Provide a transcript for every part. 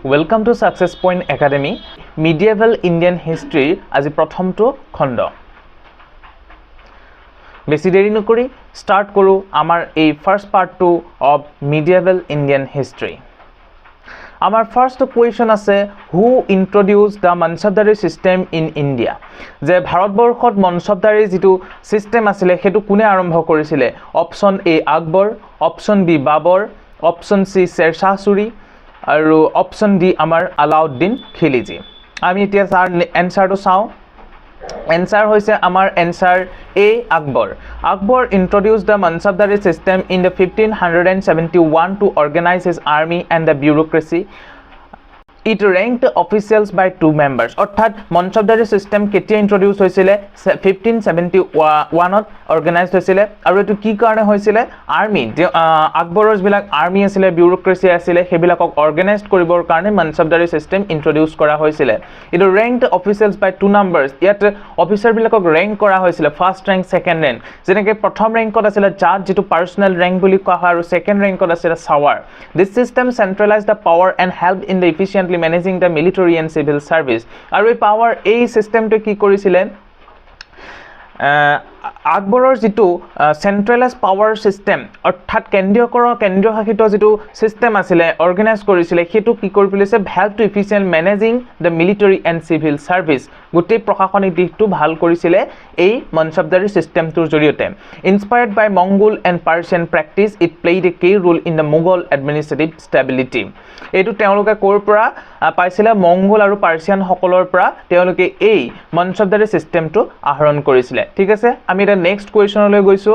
Welcome to Success Point Academy. Medieval Indian History আজি প্ৰথমটো খণ্ড বেছি দেৰি নকৰি স্টাৰ্ট কৰো আমাৰ এই first part 2 of Medieval Indian History. Our first question আছে who introduced the Mansabdari system in India? যে ভাৰতবৰ্ষত মনসবদাৰী যেটো সিস্টেম আছিল হেতু কোনে আৰম্ভ কৰিছিল? Option A Akbar, option B Babur, option C Sher Shah Suri আৰু অপশন ডি আমাৰ আলাউদ্দিন খিলজি. আমি এতিয়া তাৰ এনসাৰটো চাও. Answer hoise amar answer A Akbar. Akbar introduced the Mansabdari system in the 1571 to organize his army and the bureaucracy. It ranked officials by 2 members. অর্থাৎ মনসবদারি system কেতিয়া introduce হয়েছিল 1571 ত organised হয়েছিল আৰু এটো কি কাৰণে হৈছিল আৰ্মি যে আকবৰৰ বিলাক আৰ্মি আছিল বিউৰোক্ৰেসি আছিল হেবিলাকক অৰ্গানাইজড কৰিবৰ কাৰণে মনসবদাৰি সিস্টেম ইন্ট্ৰোডিউস কৰা হৈছিল it ranked officials by 2 numbers ইয়াত অফিচাৰ বিলাকক ৰেংক কৰা হৈছিল ফাৰ্স্ট ৰেংক সেকেন্ড ৰেংক যেনেকৈ প্ৰথম ৰেংকত আছিল জাজ যেটো পাৰ্সোনাল ৰেংক বুলি কোৱা হয় আৰু সেকেন্ড ৰেংকত আছিল সাৱাৰ this system centralized the power and helped in the efficient managing the military and civil service আৰু এই পাৱাৰ এই সিস্টেমটো কি কৰিছিল আকবৰৰ যেটো সেন্ট্ৰালাইজ পাৱাৰ সিস্টেম অৰ্থাৎ কেন্দ্ৰীয় শাসিত যেটো সিস্টেম আছিল অৰ্গানাইজ কৰিছিল হেতু কি কৰি পেলাইছে help to efficient managing the military and civil service গোটেই প্ৰশাসনিক দিশটো ভাল কৰিছিল এই মনসবদাৰী সিস্টেমটোৰ জৰিয়তে inspired by Mongol and Persian practice it played a key role in the Mughal administrative stability এটো তেওঁলোকে কৰ পৰা পাইছিল মংগোল আৰু পাৰ্চিয়ান সকলৰ পৰা তেওঁলোকে এই মনসবদাৰী সিস্টেমটো আহৰণ কৰিছিল ঠিক আছে আমি এটা নেক্সট কোৱেশ্চনলৈ গৈছো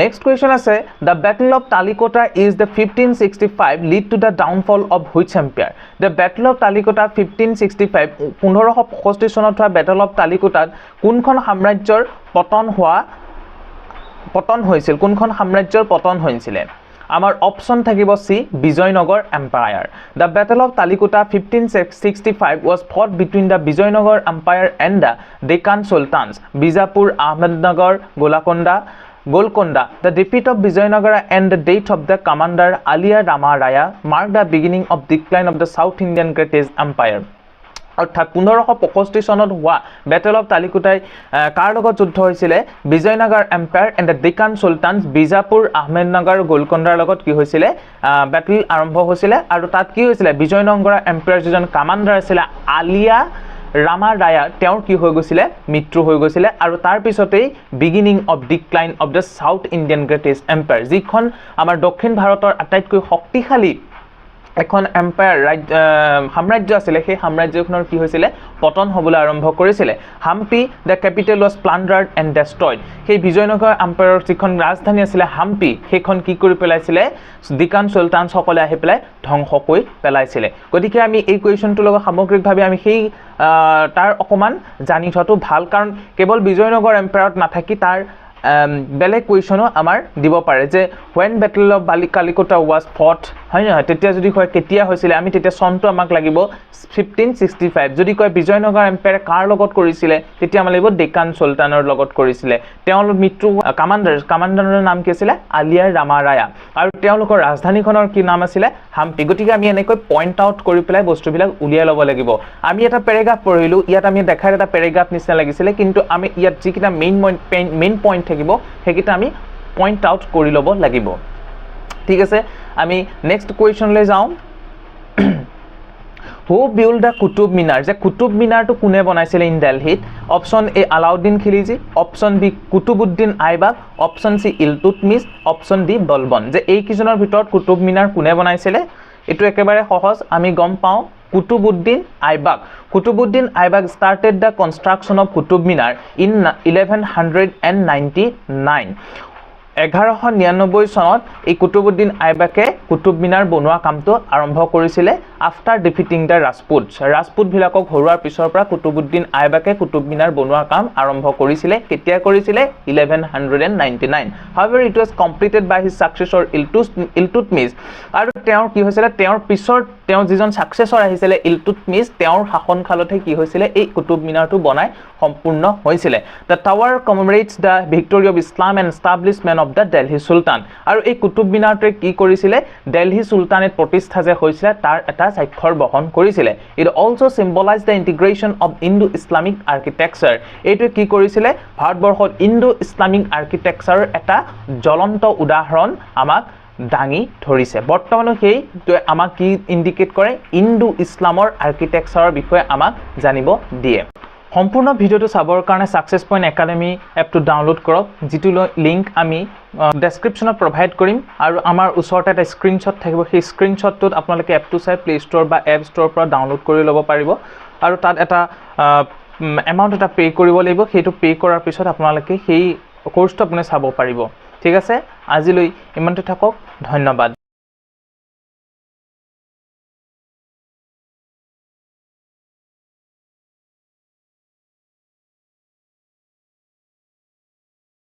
Next question আছে the battle of Talikota is the 1565 lead to the downfall of which empire? The battle of Talikota 1565 1565 চনত হোৱা battle of Talikota কোনখন সাম্ৰাজ্যৰ পতন হৈছিল কোনখন সাম্ৰাজ্যৰ পতন হৈছিল আমাৰ অপশন থাকিব C Vijayanagar empire the battle of Talikota 1565 was fought between the Vijayanagar empire and the Deccan sultans Bijapur Ahmednagar Golconda. The defeat of Vijayanagara and the death of the commander Aliya Rama Raya marked the beginning of decline of the South Indian British Empire. অর্থাৎ 1565 চনত হোৱা battle of তালিকোটাই কাৰ লগত যুদ্ধ হৈছিল Vijayanagar empire and the Deccan sultans Bijapur Ahmednagar গোলকন্দাৰ লগত কি হৈছিল ব্যাটল আৰম্ভ হৈছিল আৰু তাত কি হৈছিল বিজয়নগৰ এম্পায়াৰ যিজন কমান্ডাৰ আছিল আলিয়া ৰামা ৰায়া তেওঁৰ কি হৈ গৈছিল মৃত্যু হৈ গৈছিল আৰু তাৰ পিছতেই beginning of decline of the south Indian British empire যিখন আমাৰ দক্ষিণ ভাৰতৰ আটাইতকৈ শক্তিশালী এখন এম্পায়াৰ সাম্ৰাজ্য আছিল সেই সাম্ৰাজ্যখনৰ কি হৈছিল পতন হ'বলৈ আৰম্ভ কৰিছিল Hampi the capital was plundered and destroyed সেই বিজয়নগৰ এম্পায়াৰৰ যিখন ৰাজধানী আছিল হাম্পি সেইখন কি কৰি পেলাইছিল ডিকান সুলতানছ সকলে আহি পেলাই ধ্বংস কৰি পেলাইছিল গতিকে আমি এই কোৱেশ্চনটোৰ লগত সামগ্ৰিকভাৱে আমি সেই তাৰ অকমান জানি থোৱাটো ভাল কাৰণ কেৱল বিজয়নগৰ এম্পায়াৰত নাথাকি তাৰ বেলেগ কোৱেশ্চনো আমাৰ দিব পাৰে যে when battle of Talikota was fought হয় না তেতিয়া যদি কয় কেতিয়া হৈছিল আমি তেতিয়া সনটো আমাক লাগিব 1565 যদি কয় বিজয়নগৰ এম্পায়াৰ কাৰ লগত কৰিছিল তেতিয়া আমাৰ লাগিব ডেকান সুলতানৰ লগত কৰিছিল তেওঁলোকৰ মৃত্যু কমান্ডাৰৰ নাম কি আছিল আলিয়া ৰামা ৰায়া আৰু তেওঁলোকৰ ৰাজধানীখনৰ কি নাম আছিল হাম্পি গতিকে আমি এনেকৈ পইণ্ট আউট কৰি পেলাই বস্তুবিলাক উলিয়াই ল'ব লাগিব আমি এটা প্যাৰাগ্ৰাফ পঢ়িলো ইয়াত আমি দেখাৰ এটা প্যাৰাগ্ৰাফ নিচিনা লাগিছিল কিন্তু আমি ইয়াত যিকিটা মেইন পইণ্ট থাকিব হেকিটা আমি পইণ্ট আউট কৰি ল'ব লাগিব ঠিক আছে আমি নেক্সট কোৱেশ্চনলৈ যাও Who built the Qutub Minar? যে কুতুব মিনাৰটো কোনে বনাইছিল ইন দিল্লীত option A Alauddin Khilji option B Qutbuddin Aibak option C Iltutmish option D Balban যে এই কিজনৰ ভিতৰত কুতুব মিনাৰ কোনে বনাইছিল এটো একেবাৰে সহজ আমি গম পাও Qutbuddin Aibak started the construction of Qutub Minar in 1199 1199 চনত এই কুতুবউদ্দিন আইবাকে কুতুব মিনাৰ বনোৱা কামটো আৰম্ভ কৰিছিল আফটাৰ ডিফিটিং দ্য ৰাজপুতবিলাকক হৰুৱাৰ পিছৰ পৰা কুতুবুদ্দিন আইবাকে কুতুব মিনাৰ বনোৱাৰ কাম আৰম্ভ কৰিছিলে কেতিয়া কৰিছিলে 1199 however it was completed by his successor Iltutmish আৰু তেওঁৰ কি হৈছিলে তেওঁৰ পিছৰ তেওঁ যিজন সাকসেসৰ আহিছিলে ইলতুৎমিছ তেওঁৰ শাসনকালতে কি হৈছিলে এই কুতুব মিনাৰটো বনাই সম্পূৰ্ণ হৈছিলে the tower commemorates the victory of Islam and establishment of the Delhi Sultan আৰু এই কুতুব মিনাৰটোৱে কি কৰিছিলে দিল্লী সুলতানেট প্ৰতিষ্ঠা যে হৈছিলে তাৰ এটা স্বাক্ষৰ বহন কৰিছিলে it also symbolized the integration of Indo-Islamic architecture এইটো কি কৰিছিলে ভাৰতবৰ্ষত ইণ্ডো-ইছলামিক আৰ্কিটেকচাৰৰ এটা জ্বলন্ত উদাহৰণ আমাক দাঙি ধৰিছে বৰ্তমানো সেই আমাক কি ইন্ডিকেট কৰে ইণ্ডো-ইছলামৰ আৰ্কিটেকচাৰৰ বিষয়ে আমাক জানিব দিয়ে সম্পূৰ্ণ ভিডিওটো চাবৰ কাৰণে সাকসেস পইণ্ট একাডেমি এপটো ডাউনলোড কৰক যিটো লিংক আমি ডেসক্ৰিপচনত প্ৰভাইড কৰিম আৰু আমাৰ ওচৰতে এটা স্ক্ৰিনশ্বট থাকিব সেই স্ক্ৰিনশ্বটটোত আপোনালোকে এপটো চাই প্লে ষ্ট'ৰ বা এপ ষ্ট'ৰৰ পৰা ডাউনলোড কৰি ল'ব পাৰিব আৰু তাত এটা এমাউণ্ট এটা পে কৰিব লাগিব সেইটো পে কৰাৰ পিছত আপোনালোকে সেই কোৰ্সটো আপুনি চাব পাৰিব ঠিক আছে আজিলৈ ইমানতে থাকক ধন্যবাদ